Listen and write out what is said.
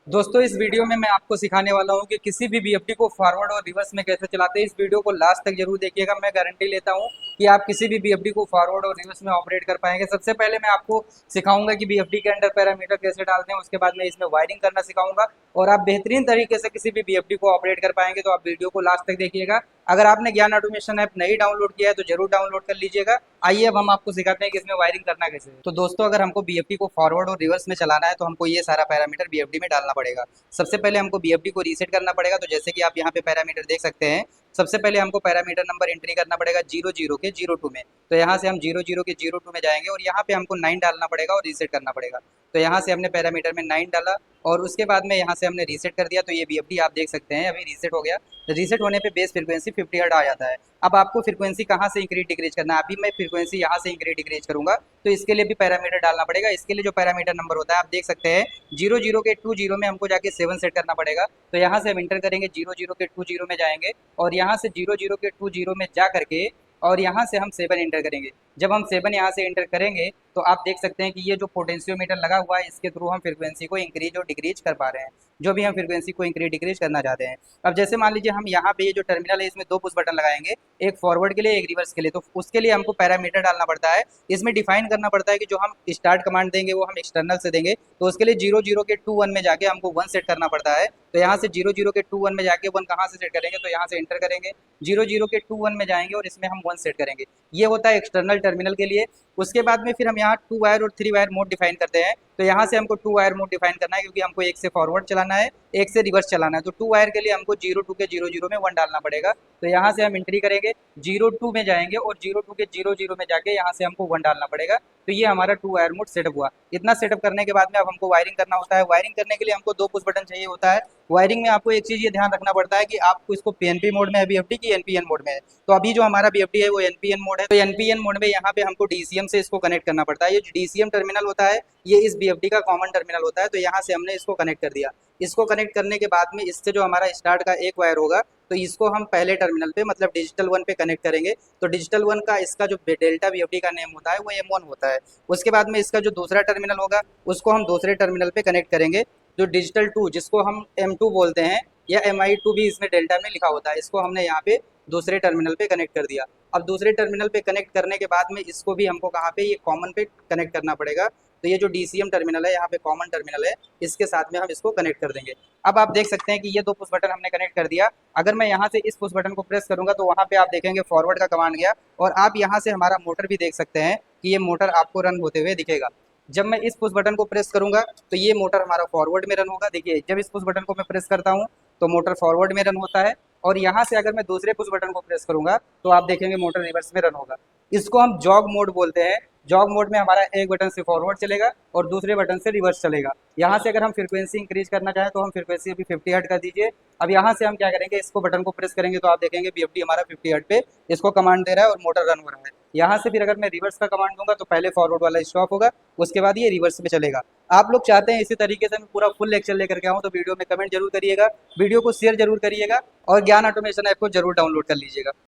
दोस्तों इस वीडियो में मैं आपको सिखाने वाला हूं कि किसी भी बीएफडी को फॉरवर्ड और रिवर्स में कैसे चलाते हैं। इस वीडियो को लास्ट तक जरूर देखिएगा। मैं गारंटी लेता हूं कि आप किसी भी बीएफडी को फॉरवर्ड और रिवर्स में ऑपरेट कर पाएंगे। सबसे पहले मैं आपको सिखाऊंगा कि बीएफडी के अंदर पैरामीटर कैसे डालते हैं। उसके बाद मैं इसमें वायरिंग करना सिखाऊंगा और आप बेहतरीन तरीके से किसी भी बीएफडी को ऑपरेट कर पाएंगे। तो आप वीडियो को लास्ट तक देखिएगा। अगर आपने ज्ञान ऑटोमेशन ऐप नहीं डाउनलोड किया है तो जरूर डाउनलोड कर लीजिएगा। आइए अब हम आपको सिखाते हैं कि इसमें वायरिंग करना कैसे है। तो दोस्तों अगर हमको बीएफडी को फॉरवर्ड और रिवर्स में चलाना है तो हमको ये सारा पैरामीटर बीएफडी में डालना पड़ेगा। सबसे पहले हमको बीएफडी को रीसेट करना पड़ेगा। तो जैसे कि आप यहाँ पे पैरामीटर देख सकते हैं, सबसे पहले हमको पैरामीटर नंबर एंट्री करना पड़ेगा 00 के 02 में। तो यहाँ से हम 00 के 02 में जाएंगे और यहाँ पे हमको 9 डालना पड़ेगा और रीसेट करना पड़ेगा। तो यहाँ से हमने पैरामीटर में 9 डाला और उसके बाद में यहाँ से हमने रीसेट कर दिया। तो ये बीएफडी आप देख सकते हैं अभी रीसेट हो गया। रीसेट होने पे बेस फ्रीक्वेंसी 50 हर्ट्ज आ जाता है। अब आपको फ्रीक्वेंसी कहाँ से इंक्रीज डिक्रीज करना है, अभी मैं फ्रीक्वेंसी यहाँ से इंक्रीज डिक्रीज करूँगा। तो इसके लिए भी पैरामीटर डालना पड़ेगा। इसके लिए जो पैरामीटर नंबर होता है आप देख सकते हैं 00 के 20 में हमको जाके 7 सेट करना पड़ेगा। तो यहाँ से हम इंटर करेंगे 00 के 20 में जाएंगे और यहाँ से 00 के 20 में जा करके और यहाँ से हम 7 इंटर करेंगे। जब हम 7 यहाँ से इंटर करेंगे तो आप देख सकते हैं कि ये जो पोटेंशियोमीटर लगा हुआ है इसके थ्रू हम फ्रीक्वेंसी को इंक्रीज और डिक्रीज कर पा रहे हैं, जो भी हम फ्रीक्वेंसी को इंक्रीज डिक्रीज करना चाहते हैं। अब जैसे मान लीजिए हम यहाँ पे ये जो टर्मिनल है इसमें 2 पुश बटन लगाएंगे, एक फॉरवर्ड के लिए एक रिवर्स के लिए। तो उसके लिए हमको पैरामीटर डालना पड़ता है। इसमें डिफाइन करना पड़ता है कि जो हम स्टार्ट कमांड देंगे वो हम एक्सटर्नल से देंगे। तो उसके लिए 00 के 21 में जाके हमको 1 सेट करना पड़ता है। तो यहाँ से 00 के 21 में जाके 1 कहाँ से सेट करेंगे, तो यहाँ से इंटर करेंगे 00 के 21 में जाएंगे और इसमें हम 1 सेट करेंगे। ये होता है एक्सटर्नल टर्मिनल के लिए। उसके बाद में फिर हम यहाँ 2 वायर और 3 वायर मोड डिफाइन करते हैं। तो यहाँ से हमको 2 वायर मोड डिफाइन करना है क्योंकि हमको एक से फॉरवर्ड चलाना है, एक से रिवर्स चलाना है। तो 2 वायर के लिए हमको 02 के 00 में 1 डालना पड़ेगा। तो यहाँ से हम एंट्री करेंगे 02 में जाएंगे और 02 के 00 में जाके यहाँ से हमको 1 डालना पड़ेगा। तो ये हमारा 2 वायर मोड सेटअप हुआ। इतना सेटअप करने के बाद में अब हमको वायरिंग करना होता है। वायरिंग करने के लिए हमको 2 पुश बटन चाहिए होता है। वायरिंग में आपको एक चीज़ ये ध्यान रखना पड़ता है कि आपको इसको पीएनपी मोड में है बीएफडी की एनपीएन मोड में है। तो अभी जो हमारा बीएफडी है वो एनपीएन मोड है। तो एनपीएन मोड में यहाँ पे हमको डीसीएम से इसको कनेक्ट करना पड़ता है। ये जो डीसीएम टर्मिनल होता है ये इस बीएफडी का कॉमन टर्मिनल होता है। तो यहाँ से हमने इसको कनेक्ट कर दिया। इसको कनेक्ट करने के बाद में इससे जो हमारा स्टार्ट का एक वायर होगा तो इसको हम पहले टर्मिनल पे मतलब डिजिटल 1 पे कनेक्ट करेंगे। तो डिजिटल 1 का इसका जो डेल्टा बीएफडी का नेम होता है वो M1 होता है। उसके बाद में इसका जो दूसरा टर्मिनल होगा उसको हम दूसरे टर्मिनल पे कनेक्ट करेंगे। जो डिजिटल 2 जिसको हम M2 बोलते हैं या MI2 भी इसमें डेल्टा में लिखा होता है, इसको हमने यहाँ पे दूसरे टर्मिनल पे कनेक्ट कर दिया। अब दूसरे टर्मिनल पे कनेक्ट करने के बाद में इसको भी हमको कहाँ पे ये कॉमन पे कनेक्ट करना पड़ेगा। तो ये जो डीसीएम टर्मिनल है यहाँ पे कॉमन टर्मिनल है, इसके साथ में हम इसको कनेक्ट कर देंगे। अब आप देख सकते हैं कि ये 2 पुश बटन हमने कनेक्ट कर दिया। अगर मैं यहाँ से इस पुश बटन को प्रेस करूंगा तो वहाँ पे आप देखेंगे फॉरवर्ड का कमांड गया और आप यहाँ से हमारा मोटर भी देख सकते हैं कि ये मोटर आपको रन होते हुए दिखेगा। जब मैं इस पुश बटन को प्रेस करूंगा तो ये मोटर हमारा फॉरवर्ड में रन होगा। देखिए जब इस पुश बटन को मैं प्रेस करता हूँ तो मोटर फॉरवर्ड में रन होता है और यहाँ से अगर मैं दूसरे पुश बटन को प्रेस करूंगा तो आप देखेंगे मोटर रिवर्स में रन होगा। इसको हम जॉग मोड बोलते हैं। जॉग मोड में हमारा एक बटन से फॉरवर्ड चलेगा और दूसरे बटन से रिवर्स चलेगा। यहाँ से अगर हम फ्रीक्वेंसी इंक्रीज करना चाहें तो हम फ्रीक्वेंसी अभी 50 हर्ट्ज कर दीजिए। अब यहाँ से हम क्या करेंगे, इसको बटन को प्रेस करेंगे तो आप देखेंगे बीएफडी हमारा 50 हर्ट्ज पे इसको कमांड दे रहा है और मोटर रन हो रहा है। यहाँ से फिर अगर मैं रिवर्स का कमांड दूंगा तो पहले फॉरवर्ड वाला स्टॉप होगा, उसके बाद ये रिवर्स में चलेगा। आप लोग चाहते हैं इसी तरीके से मैं पूरा फुल लेक्चर लेकर के आऊँ तो वीडियो में कमेंट जरूर करिएगा, वीडियो को शेयर जरूर करिएगा और ज्ञान ऑटोमेशन ऐप को जरूर डाउनलोड कर लीजिएगा।